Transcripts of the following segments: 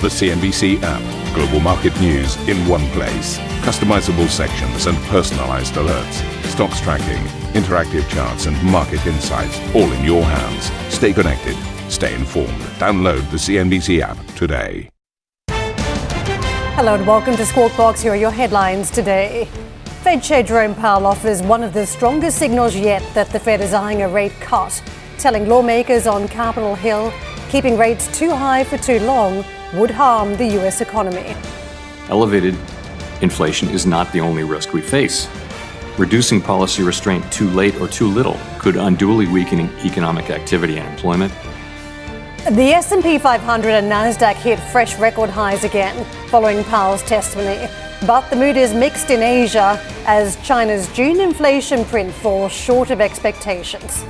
The CNBC app. Global market news in one place. Customizable sections and personalized alerts. Stocks tracking, interactive charts and market insights all in your hands. Stay connected. Stay informed. Download the CNBC app today. Hello and welcome to Squawk Box. Here are your headlines today. Fed Chair Jerome Powell offers one of the strongest signals yet that the Fed is eyeing a rate cut, telling lawmakers on Capitol Hill keeping rates too high for too long would harm the U.S. economy. Elevated inflation is not the only risk we face. Reducing policy restraint too late or too little could unduly weaken economic activity and employment. The S&P 500 and Nasdaq hit fresh record highs again following Powell's testimony. But the mood is mixed in Asia as China's June inflation print falls short of expectations.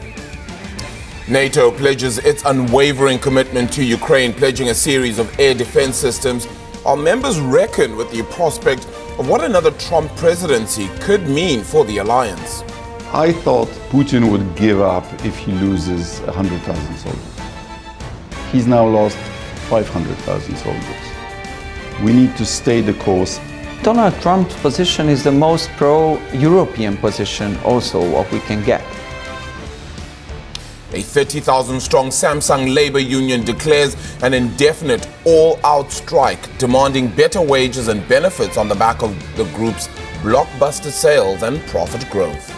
NATO pledges its unwavering commitment to Ukraine, pledging a series of air defense systems, while members reckon with the prospect of what another Trump presidency could mean for the alliance. I thought Putin would give up if he loses 100,000 soldiers. He's now lost 500,000 soldiers. We need to stay the course. Donald Trump's position is the most pro-European position also what we can get. A 30,000-strong Samsung labor union declares an indefinite all-out strike, demanding better wages and benefits on the back of the group's blockbuster sales and profit growth.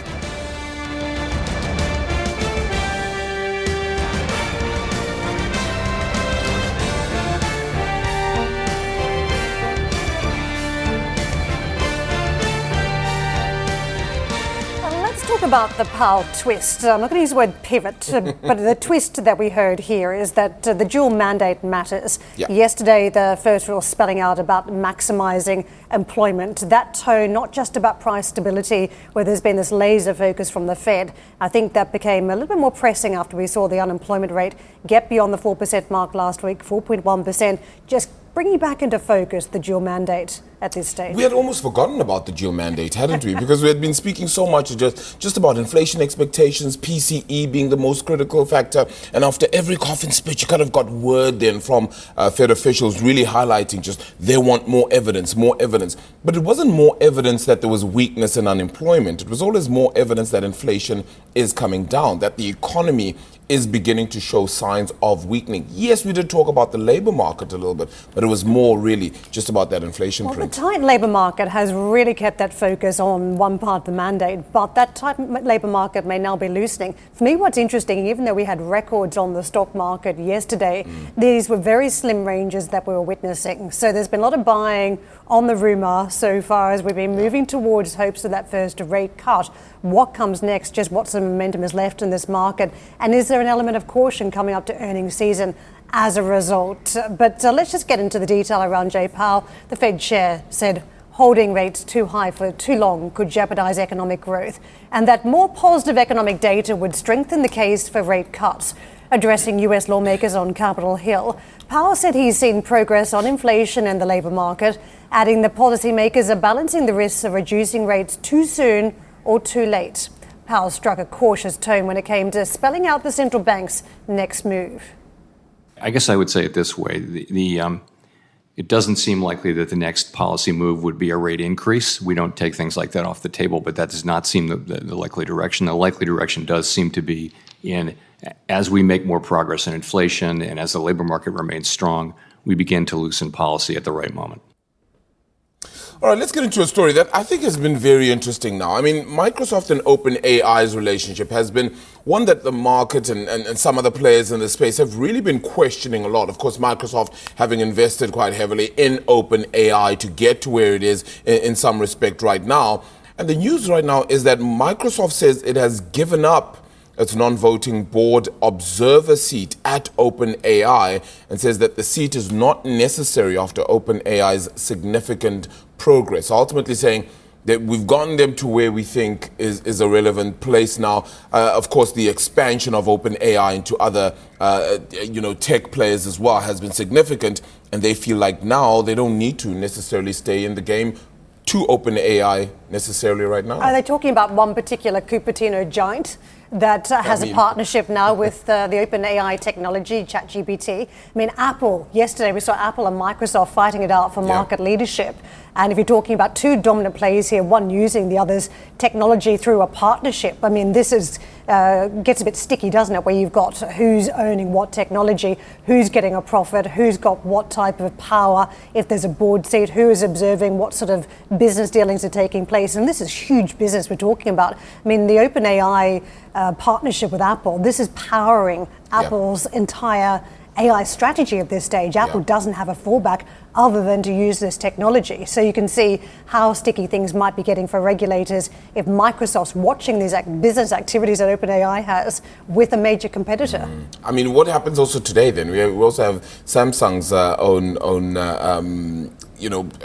About the Powell twist. I'm not going to use the word pivot, but the twist that we heard here is that the dual mandate matters. Yeah. Yesterday, the first rule spelling out about maximising employment. That tone, not just about price stability, where there's been this laser focus from the Fed. I think that became a little bit more pressing after we saw the unemployment rate get beyond the 4% mark last week, 4.1%, just bringing back into focus the dual mandate at this stage. We had almost forgotten about the dual mandate, hadn't we? Because we had been speaking so much just about inflation expectations, PCE being the most critical factor. And after every coffin speech, you kind of got word then from Fed officials really highlighting just they want more evidence, more evidence. But it wasn't more evidence that there was weakness in unemployment. It was always more evidence that inflation is coming down, that the economy is beginning to show signs of weakening. Yes, we did talk about the labor market a little bit, but it was more really just about that inflation print. The tight labor market has really kept that focus on one part of the mandate, but that tight labor market may now be loosening. For me, what's interesting, even though we had records on the stock market yesterday, these were very slim ranges that we were witnessing. So there's been a lot of buying on the rumour so far as we've been moving towards hopes of that first rate cut. What comes next? Just what sort of momentum is left in this market? And is there an element of caution coming up to earnings season as a result? But let's just get into the detail around Jay Powell. The Fed chair said holding rates too high for too long could jeopardise economic growth, and that more positive economic data would strengthen the case for rate cuts. Addressing US lawmakers on Capitol Hill, Powell said he's seen progress on inflation and the labour market, adding the policymakers are balancing the risks of reducing rates too soon or too late. Powell struck a cautious tone when it came to spelling out the central bank's next move. I guess I would say it this way. It doesn't seem likely that the next policy move would be a rate increase. We don't take things like that off the table, but that does not seem the likely direction. The likely direction does seem to be in, as we make more progress in inflation and as the labor market remains strong, we begin to loosen policy at the right moment. All right, let's get into a story that I think has been very interesting now. I mean, Microsoft and OpenAI's relationship has been one that the market and some other players in the space have really been questioning a lot. Of course, Microsoft having invested quite heavily in OpenAI to get to where it is in some respect right now. And the news right now is that Microsoft says it has given up its non-voting board observer seat at OpenAI and says that the seat is not necessary after OpenAI's significant progress, ultimately saying that we've gotten them to where we think is a relevant place now. Of course, the expansion of OpenAI into other, tech players as well has been significant, and they feel like now they don't need to necessarily stay in the game to OpenAI necessarily right now. Are they talking about one particular Cupertino giant? that has a partnership now with the OpenAI technology, ChatGPT. I mean, Apple, yesterday we saw Apple and Microsoft fighting it out for market leadership. And if you're talking about two dominant players here, one using the other's technology through a partnership, I mean, this is gets a bit sticky, doesn't it? Where you've got who's owning what technology, who's getting a profit, who's got what type of power, if there's a board seat, who is observing what sort of business dealings are taking place. And this is huge business we're talking about. I mean, the OpenAI partnership with Apple, this is powering Apple's entire AI strategy at this stage. Apple doesn't have a fallback other than to use this technology. So you can see how sticky things might be getting for regulators if Microsoft's watching these business activities that OpenAI has with a major competitor. I mean, what happens also today then? We also have Samsung's own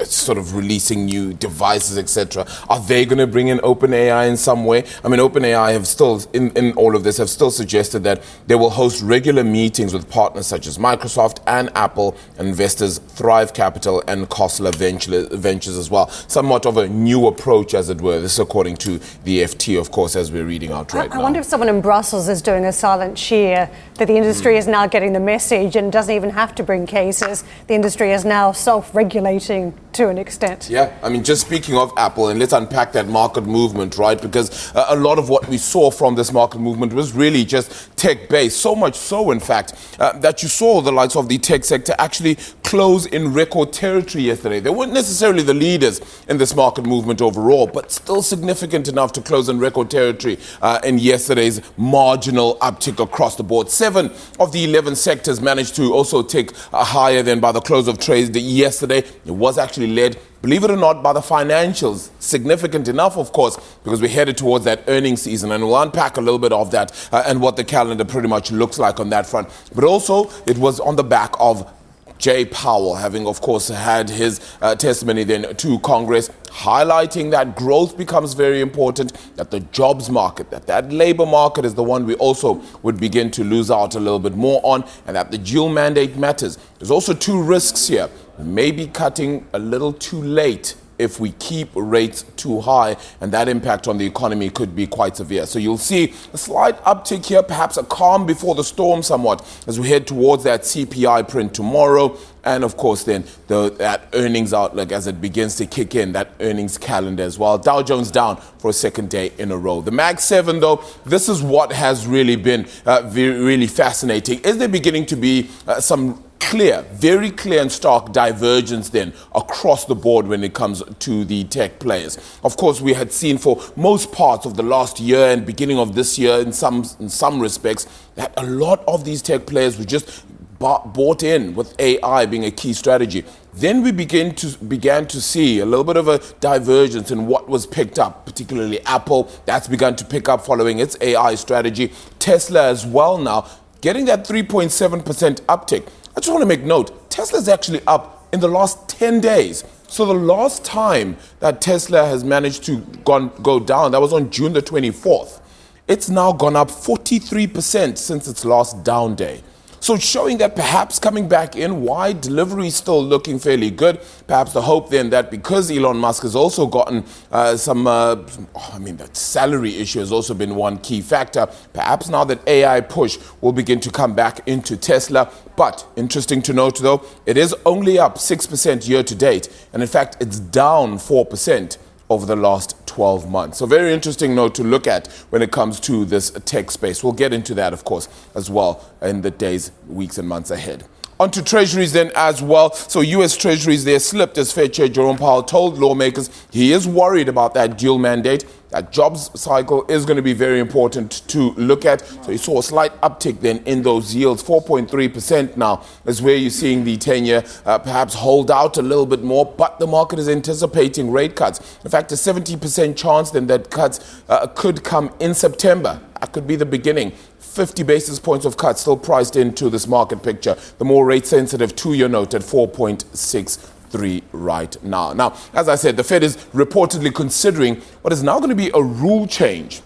sort of releasing new devices, etc. Are they going to bring in OpenAI in some way? I mean, OpenAI have still, in all of this, have still suggested that they will host regular meetings with partners such as Microsoft and Apple, investors Thrive Capital and Khosla Ventures as well. Somewhat of a new approach, as it were. This is according to the FT, of course, as we're reading out right now. I wonder if someone in Brussels is doing a silent cheer that the industry is now getting the message and doesn't even have to bring cases. The industry is now self-regulating to an extent. Yeah, I mean, just speaking of Apple, and let's unpack that market movement, right? Because a lot of what we saw from this market movement was really just tech-based. So much so, in fact, that you saw the likes of the tech sector actually close in record territory yesterday. They weren't necessarily the leaders in this market movement overall, but still significant enough to close in record territory in yesterday's marginal uptick across the board. 7 of the 11 sectors managed to also tick higher than by the close of trade yesterday. It was actually led, believe it or not, by the financials. Significant enough, of course, because we're headed towards that earnings season, and we'll unpack a little bit of that and what the calendar pretty much looks like on that front. But also, it was on the back of Jay Powell having, of course, had his testimony then to Congress, highlighting that growth becomes very important, that the jobs market, that labor market is the one we also would begin to lose out a little bit more on, and that the dual mandate matters. There's also 2 risks here. We may be cutting a little too late if we keep rates too high, and that impact on the economy could be quite severe. So you'll see a slight uptick here, perhaps a calm before the storm somewhat, as we head towards that CPI print tomorrow, and of course then that earnings outlook as it begins to kick in, that earnings calendar as well. Dow Jones down for a second day in a row. The Mag 7 though, this is what has really been really fascinating. Is there beginning to be some very clear and stark divergence then across the board when it comes to the tech players? Of course, we had seen for most parts of the last year and beginning of this year in some respects that a lot of these tech players were just bought in with AI being a key strategy. Then we began to see a little bit of a divergence in what was picked up, particularly Apple. That's begun to pick up following its AI strategy. Tesla as well now, getting that 3.7% uptick. I just want to make note, Tesla's actually up in the last 10 days. So the last time that Tesla has managed to go down, that was on June the 24th. It's now gone up 43% since its last down day. So showing that perhaps coming back in, why delivery is still looking fairly good. Perhaps the hope then that because Elon Musk has also gotten that salary issue has also been one key factor. Perhaps now that AI push will begin to come back into Tesla. But interesting to note though, it is only up 6% year to date. And in fact, it's down 4% over the last 12 months. So very interesting note to look at when it comes to this tech space. We'll get into that, of course, as well in the days, weeks and months ahead. On to treasuries then as well. So U.S. treasuries there slipped as Fed Chair Jerome Powell told lawmakers he is worried about that dual mandate. That jobs cycle is going to be very important to look at. So you saw a slight uptick then in those yields. 4.3% now is where you're seeing the 10-year perhaps hold out a little bit more, but the market is anticipating rate cuts. In fact, a 70% chance then that cuts could come in September. That could be the beginning. 50 basis points of cuts still priced into this market picture. The more rate-sensitive 2-year note at 4.63 right now. Now, as I said, the Fed is reportedly considering what is now going to be a rule change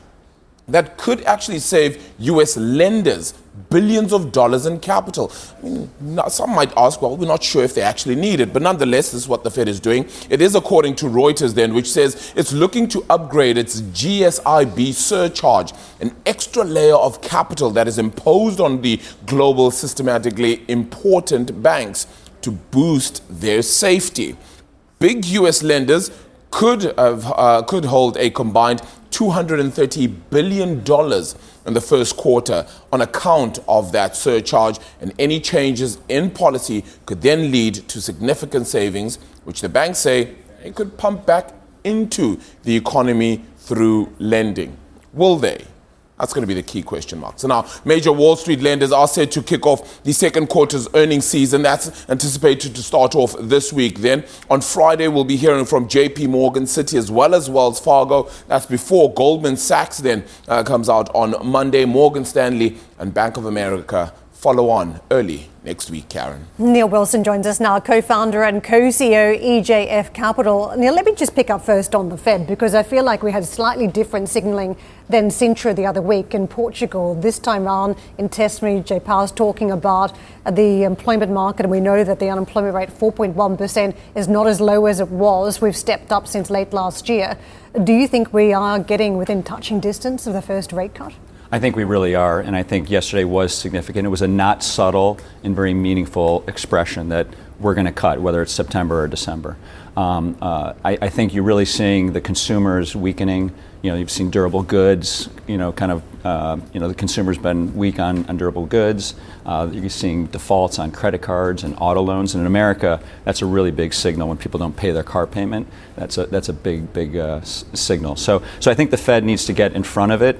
that could actually save US lenders billions of dollars in capital. I mean, some might ask, well, we're not sure if they actually need it, but nonetheless, this is what the Fed is doing. It is according to Reuters then, which says it's looking to upgrade its GSIB surcharge, an extra layer of capital that is imposed on the global systematically important banks to boost their safety. Big US lenders could hold a combined $230 billion in the first quarter on account of that surcharge, and any changes in policy could then lead to significant savings, which the banks say they could pump back into the economy through lending. Will they? That's going to be the key question mark. So now, major Wall Street lenders are set to kick off the second quarter's earnings season. That's anticipated to start off this week. Then on Friday, we'll be hearing from JP Morgan, Citi, as well as Wells Fargo. That's before Goldman Sachs then comes out on Monday. Morgan Stanley and Bank of America follow on early next week, Karen. Neil Wilson joins us now, co-founder and co-CEO EJF Capital. Neil, let me just pick up first on the Fed, because I feel like we had slightly different signalling than Sintra the other week in Portugal. This time around in testimony, Jay Powell's talking about the employment market, and we know that the unemployment rate, 4.1%, is not as low as it was. We've stepped up since late last year. Do you think we are getting within touching distance of the first rate cut? I think we really are, and I think yesterday was significant. It was a not subtle and very meaningful expression that we're going to cut, whether it's September or December. I think you're really seeing the consumers weakening. You know, you've seen durable goods, the consumer's been weak on durable goods. You're seeing defaults on credit cards and auto loans. And in America, that's a really big signal when people don't pay their car payment. That's a big signal. So I think the Fed needs to get in front of it,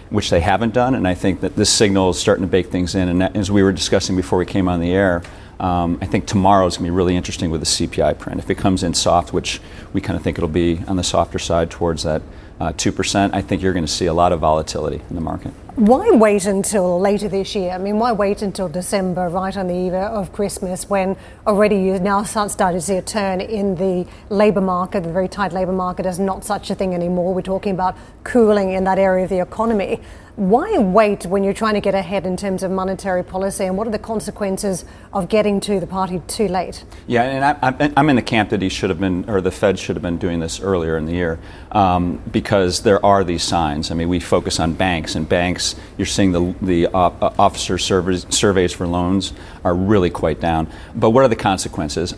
which they haven't done. And I think that this signal is starting to bake things in. And as we were discussing before we came on the air, I think tomorrow is going to be really interesting with the CPI print. If it comes in soft, which we kind of think it'll be on the softer side towards that 2%, I think you're going to see a lot of volatility in the market. Why wait until later this year? I mean, why wait until December, right on the eve of Christmas, when already you now started to see a turn in the labour market? The very tight labour market is not such a thing anymore. We're talking about cooling in that area of the economy. Why wait when you're trying to get ahead in terms of monetary policy, and what are the consequences of getting to the party too late? Yeah, and I'm in the camp that he should have been, or the Fed should have been doing this earlier in the year, because there are these signs. I mean, we focus on banks, and banks, you're seeing the officer surveys for loans are really quite down. But what are the consequences?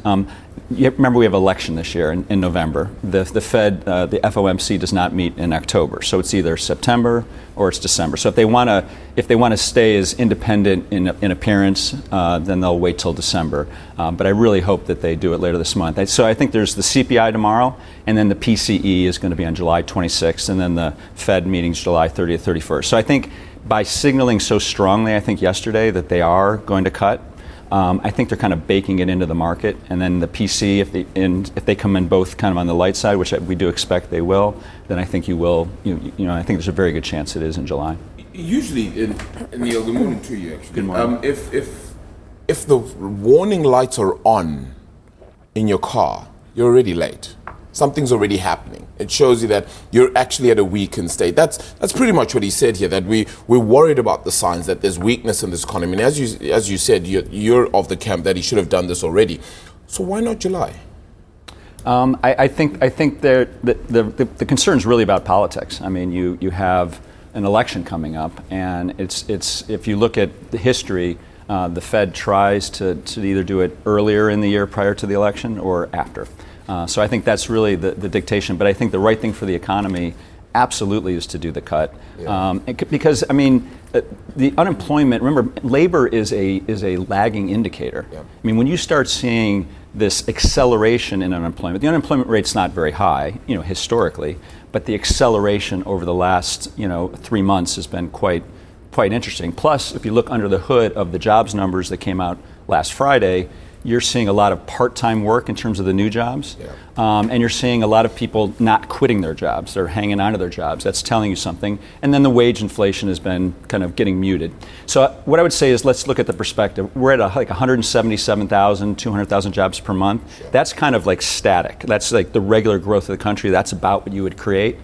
You remember we have election this year in November. The Fed, the FOMC does not meet in October, so it's either September or it's December. So if they want to stay as independent in appearance, then they'll wait till December. But I really hope that they do it later this month. So I think there's the CPI tomorrow, and then the PCE is going to be on July 26th, and then the Fed meeting's July 30th, 31st. So I think by signaling so strongly, I think yesterday, that they are going to cut, I think they're kind of baking it into the market. And then the PC, if they come in both kind of on the light side, which we do expect they will, then I think you will. I think there's a very good chance it is in July. Usually, Neil, good morning to you. Actually, good morning. If the warning lights are on in your car, you're already late. Something's already happening. It shows you that you're actually at a weakened state. That's pretty much what he said here, that we're worried about the signs that there's weakness in this economy. And as you said, you're of the camp that he should have done this already. So why not July? I think the concern is really about politics. I mean, you have an election coming up, and it's if you look at the history, the Fed tries to either do it earlier in the year prior to the election or after. So I think that's really the dictation. But I think the right thing for the economy absolutely is to do the cut. Yeah. Because, I mean, the unemployment, remember, labor is a lagging indicator. Yeah. I mean, when you start seeing this acceleration in unemployment, the unemployment rate's not very high, historically, but the acceleration over the last, 3 months has been quite interesting. Plus, if you look under the hood of the jobs numbers that came out last Friday, you're seeing a lot of part-time work in terms of the new jobs, and you're seeing a lot of people not quitting their jobs. They're hanging on to their jobs. That's telling you something. And then the wage inflation has been kind of getting muted. So what I would say is, let's look at the perspective. We're at like 177,000, 200,000 jobs per month. That's kind of like static. That's like the regular growth of the country. That's about what you would create.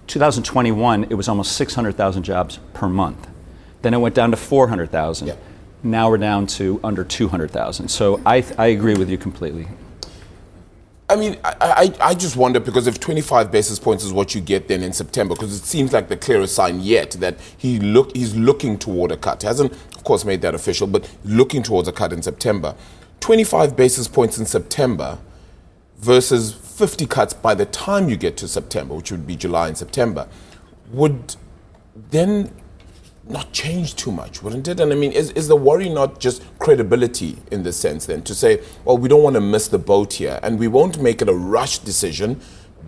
2021, it was almost 600,000 jobs per month. Then it went down to 400,000. Yeah. Now we're down to under 200,000. So I agree with you completely. I mean, I just wonder, because if 25 basis points is what you get then in September, because it seems like the clearest sign yet that he's looking toward a cut. He hasn't, of course, made that official, but looking towards a cut in September. 25 basis points in September versus 50 cuts by the time you get to September, which would be July and September, would then not change too much, wouldn't it? And I mean, is the worry not just credibility in this sense then, to say, well, we don't want to miss the boat here and we won't make it a rushed decision,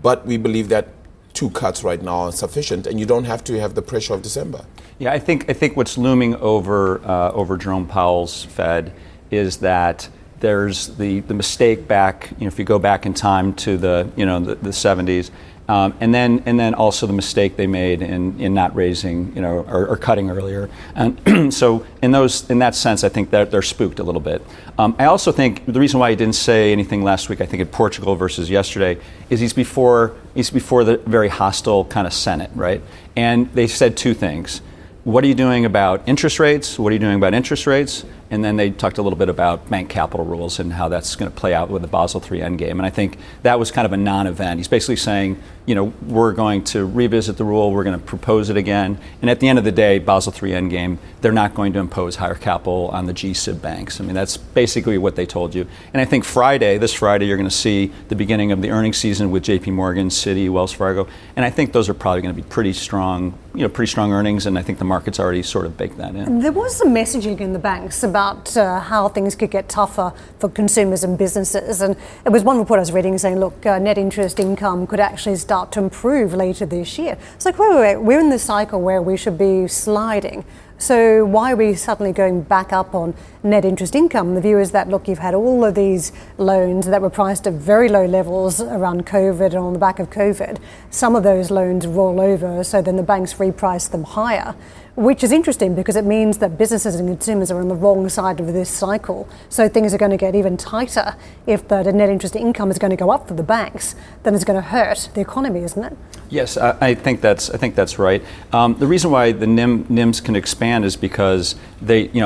but we believe that 2 cuts right now are sufficient and you don't have to have the pressure of December? Yeah, I think what's looming over Jerome Powell's Fed is that there's the mistake back, if you go back in time to the 70s, and then also the mistake they made in not raising, or cutting earlier. And so in that sense, I think that they're spooked a little bit. I also think the reason why he didn't say anything last week, I think in Portugal versus yesterday, is he's before the very hostile kind of Senate, right? And they said 2 things. What are you doing about interest rates? What are you doing about interest rates? And then they talked a little bit about bank capital rules and how that's going to play out with the Basel III endgame. And I think that was kind of a non-event. He's basically saying, we're going to revisit the rule, we're going to propose it again. And at the end of the day, Basel III endgame, they're not going to impose higher capital on the G-SIB banks. I mean, that's basically what they told you. And I think this Friday, you're going to see the beginning of the earnings season with JP Morgan, Citi, Wells Fargo. And I think those are probably going to be pretty strong earnings. And I think the market's already sort of baked that in. There was some messaging in the banks about how things could get tougher for consumers and businesses. And it was one report I was reading saying, look, net interest income could actually start to improve later this year. It's like, wait, we're in this cycle where we should be sliding. So why are we suddenly going back up on net interest income? The view is that, look, you've had all of these loans that were priced at very low levels around COVID and on the back of COVID. Some of those loans roll over, so then the banks reprice them higher, which is interesting because it means that businesses and consumers are on the wrong side of this cycle. So things are going to get even tighter. If the net interest income is going to go up for the banks, then it's going to hurt the economy, isn't it? Yes, I think that's right. The reason why the NIMs can expand is because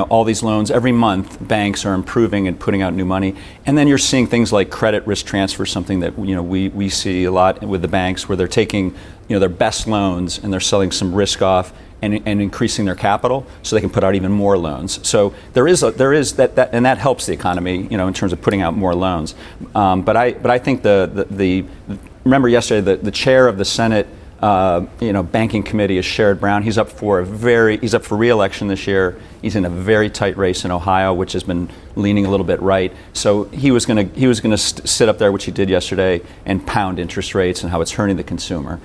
all these loans every month, banks are improving and putting out new money, and then you're seeing things like credit risk transfer, something that we see a lot with the banks, where they're taking their best loans and they're selling some risk off and increasing their capital so they can put out even more loans. So there is that, and that helps the economy, in terms of putting out more loans. But I think remember yesterday the chair of the Senate banking committee is Sherrod Brown. He's up for re-election this year. He's in a very tight race in Ohio, which has been leaning a little bit right. So he was going to sit up there, which he did yesterday, and pound interest rates and how it's hurting the consumer.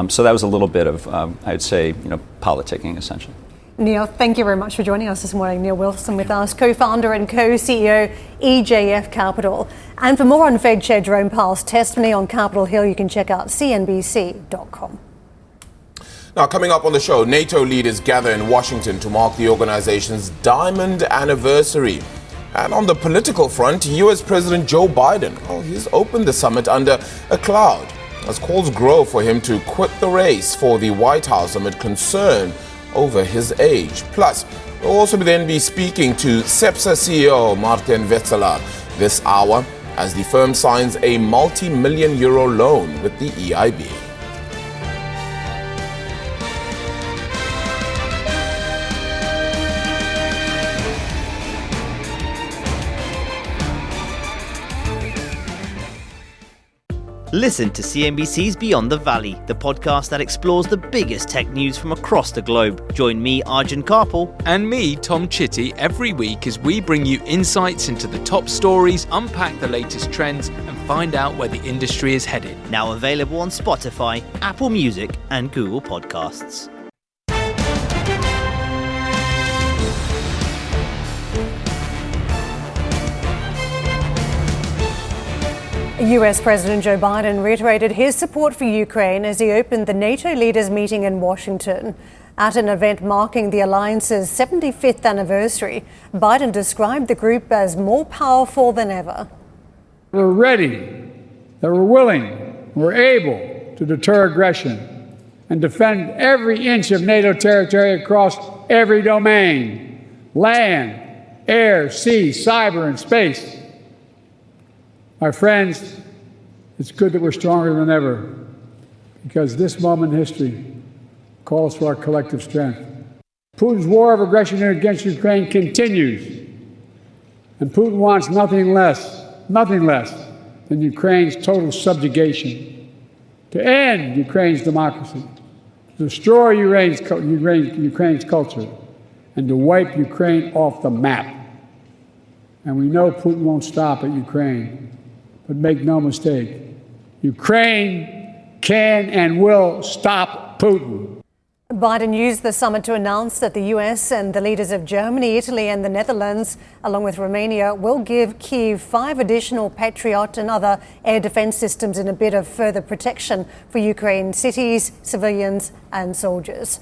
So that was a little bit of, I'd say, politicking essentially. Neil, thank you very much for joining us this morning. Neil Wilson with us, co-founder and co-CEO EJF Capital. And for more on Fed Chair Jerome Powell's testimony on Capitol Hill, you can check out CNBC.com. Now, coming up on the show, NATO leaders gather in Washington to mark the organization's diamond anniversary. And on the political front, US President Joe Biden, he's opened the summit under a cloud as calls grow for him to quit the race for the White House amid concern over his age. Plus, we'll also then be speaking to CEPSA CEO Martin Wetzeler this hour as the firm signs a multi-million euro loan with the EIB. Listen to CNBC's Beyond the Valley, the podcast that explores the biggest tech news from across the globe. Join me, Arjun Karpal. And me, Tom Chitty, every week as we bring you insights into the top stories, unpack the latest trends, and find out where the industry is headed. Now available on Spotify, Apple Music, and Google Podcasts. US President Joe Biden reiterated his support for Ukraine as he opened the NATO leaders meeting in Washington. At an event marking the alliance's 75th anniversary, Biden described the group as more powerful than ever. We're ready, that we're willing, we're able to deter aggression and defend every inch of NATO territory across every domain: land, air, sea, cyber, and space. My friends, it's good that we're stronger than ever, because this moment in history calls for our collective strength. Putin's war of aggression against Ukraine continues, and Putin wants nothing less than Ukraine's total subjugation, to end Ukraine's democracy, to destroy Ukraine's culture, and to wipe Ukraine off the map. And we know Putin won't stop at Ukraine, but make no mistake, Ukraine can and will stop Putin. Biden used the summit to announce that the US and the leaders of Germany, Italy and the Netherlands, along with Romania, will give Kyiv 5 additional Patriot and other air defense systems in a bid of further protection for Ukraine cities, civilians and soldiers.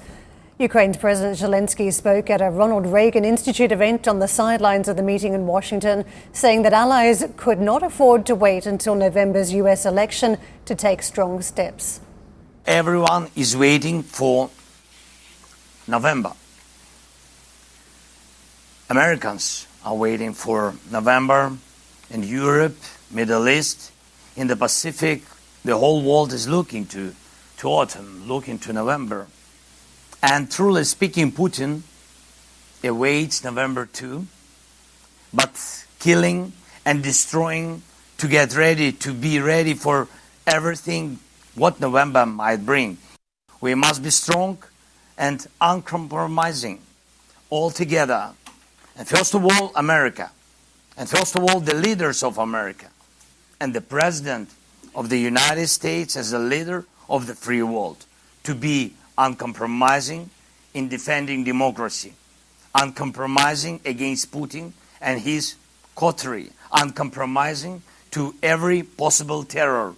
Ukraine's President Zelensky spoke at a Ronald Reagan Institute event on the sidelines of the meeting in Washington, saying that allies could not afford to wait until November's US election to take strong steps. Everyone is waiting for November. Americans are waiting for November in Europe, Middle East, in the Pacific. The whole world is looking to autumn, looking to November. And truly speaking, Putin awaits November too, but killing and destroying to get ready, to be ready for everything what November might bring. We must be strong and uncompromising all together. And first of all, America. And first of all, the leaders of America. And the President of the United States as the leader of the free world. To be uncompromising in defending democracy. Uncompromising against Putin and his coterie. Uncompromising to every possible terror.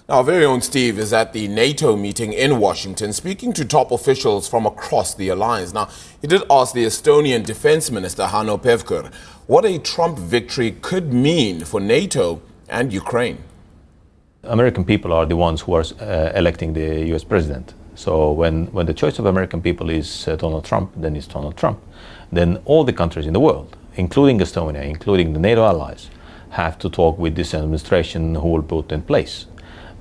Our very own Steve is at the NATO meeting in Washington, speaking to top officials from across the alliance. Now, he did ask the Estonian Defense Minister, Hanno Pevkur, what a Trump victory could mean for NATO and Ukraine. American people are the ones who are electing the US president. So when the choice of American people is Donald Trump, then it's Donald Trump. Then all the countries in the world, including Estonia, including the NATO allies, have to talk with this administration who will put in place.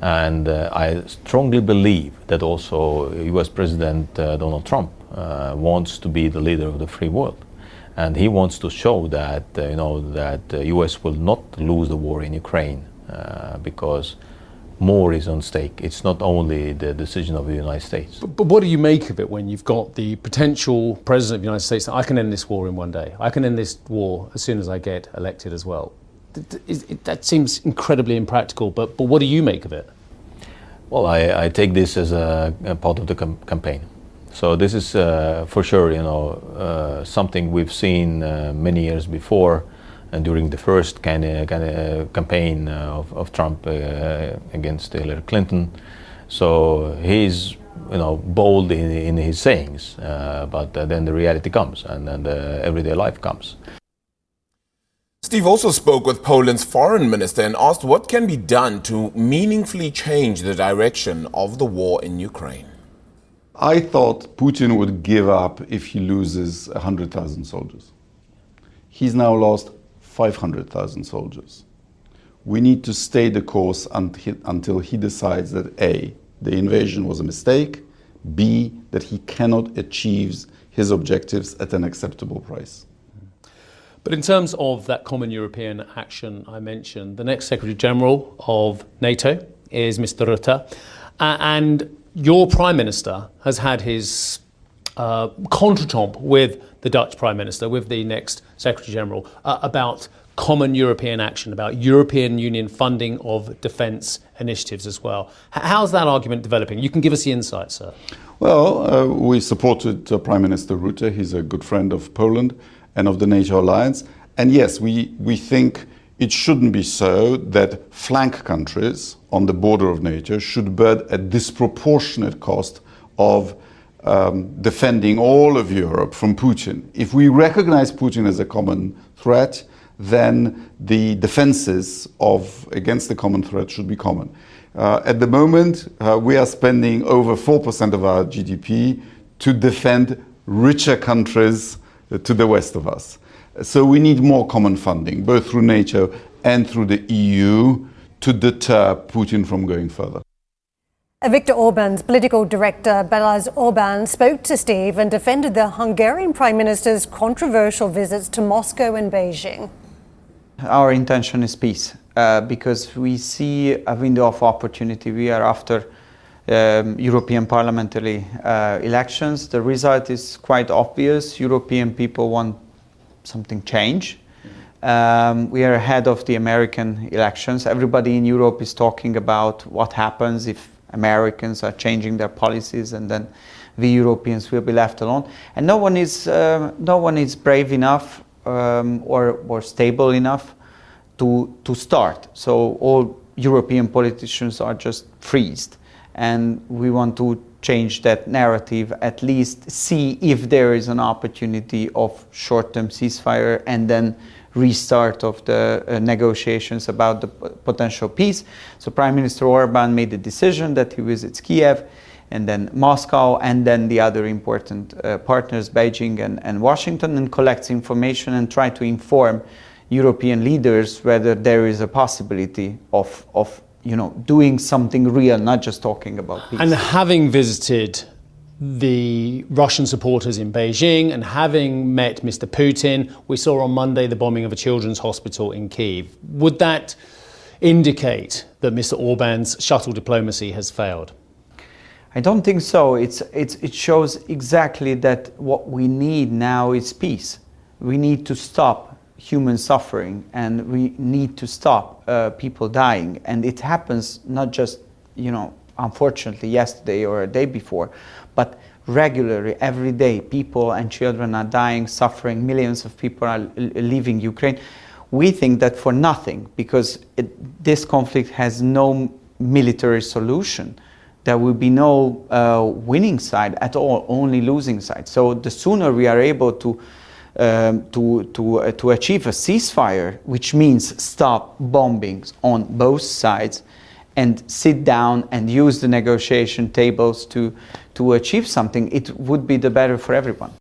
And I strongly believe that also US President Donald Trump wants to be the leader of the free world. And he wants to show that, that the US will not lose the war in Ukraine because more is on stake. It's not only the decision of the United States. But what do you make of it when you've got the potential president of the United States that I can end this war in one day? I can end this war as soon as I get elected as well. That seems incredibly impractical, but what do you make of it? Well, I take this as a part of the campaign. So this is for sure, something we've seen many years before, and during the first kind of campaign of Trump against Hillary Clinton. So he's bold in his sayings, but then the reality comes, and then the everyday life comes. Steve also spoke with Poland's foreign minister and asked what can be done to meaningfully change the direction of the war in Ukraine. I thought Putin would give up if he loses 100,000 soldiers. He's now lost 500,000 soldiers. We need to stay the course until he decides that A, the invasion was a mistake, B, that he cannot achieve his objectives at an acceptable price. But in terms of that common European action I mentioned, the next Secretary General of NATO is Mr. Rutte, and your Prime Minister has had his contretemps with the Dutch Prime Minister, with the next Secretary General, about common European action, about European Union funding of defence initiatives as well. How's that argument developing? You can give us the insight, sir. Well, we supported Prime Minister Rutte. He's a good friend of Poland and of the NATO alliance. And yes, we think it shouldn't be so that flank countries on the border of NATO should bear a disproportionate cost of defending all of Europe from Putin. If we recognize Putin as a common threat, then the defenses against the common threat should be common. At the moment, we are spending over 4% of our GDP to defend richer countries to the west of us. So we need more common funding, both through NATO and through the EU, to deter Putin from going further. Viktor Orban's political director, Viktor Orban, spoke to Steve and defended the Hungarian Prime Minister's controversial visits to Moscow and Beijing. Our intention is peace, because we see a window of opportunity. We are after European parliamentary elections. The result is quite obvious. European people want something change. We are ahead of the American elections. Everybody in Europe is talking about what happens if Americans are changing their policies, and then we Europeans will be left alone. And no one is brave enough or stable enough to start. So all European politicians are just freezed, and we want to change that narrative, at least see if there is an opportunity of short-term ceasefire and then restart of the negotiations about the potential peace. So Prime Minister Orban made the decision that he visits Kiev and then Moscow and then the other important partners, Beijing and Washington, and collects information and try to inform European leaders whether there is a possibility of doing something real, not just talking about peace. And having visited the Russian supporters in Beijing and having met Mr. Putin, we saw on Monday the bombing of a children's hospital in Kyiv. Would that indicate that Mr. Orban's shuttle diplomacy has failed? I don't think so. It shows exactly that what we need now is peace. We need to stop human suffering, and we need to stop people dying. And it happens not just, unfortunately yesterday or a day before, but regularly, every day, people and children are dying, suffering, millions of people are leaving Ukraine. We think that for nothing, because this conflict has no military solution. There will be no winning side at all, only losing side. So the sooner we are able to achieve a ceasefire, which means stop bombings on both sides, and sit down and use the negotiation tables to achieve something, it would be the better for everyone.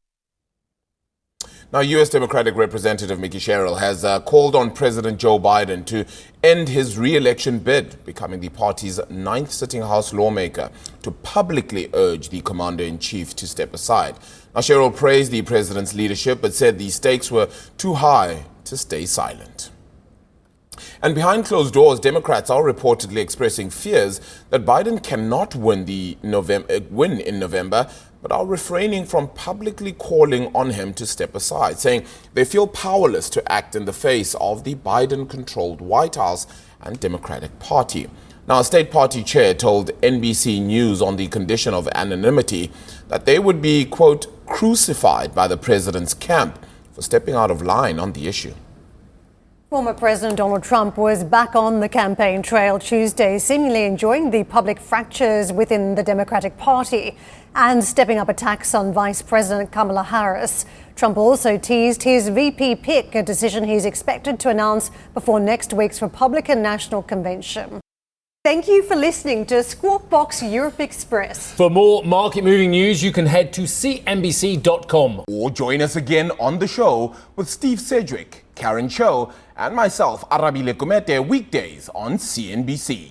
Now, U.S. Democratic Representative Mickey Sherrill has called on President Joe Biden to end his re-election bid, becoming the party's 9th sitting House lawmaker, to publicly urge the commander-in-chief to step aside. Now, Sherrill praised the president's leadership but said the stakes were too high to stay silent. And behind closed doors, Democrats are reportedly expressing fears that Biden cannot win in November, but are refraining from publicly calling on him to step aside, saying they feel powerless to act in the face of the Biden-controlled White House and Democratic Party. Now, a state party chair told NBC News on the condition of anonymity that they would be, quote, crucified by the president's camp for stepping out of line on the issue. Former President Donald Trump was back on the campaign trail Tuesday, seemingly enjoying the public fractures within the Democratic Party and stepping up attacks on Vice President Kamala Harris. Trump also teased his VP pick, a decision he's expected to announce before next week's Republican National Convention. Thank you for listening to Squawk Box Europe Express. For more market-moving news, you can head to cnbc.com. Or join us again on the show with Steve Sedgwick, Karen Cho, and myself, Arabi Lekumete, weekdays on CNBC.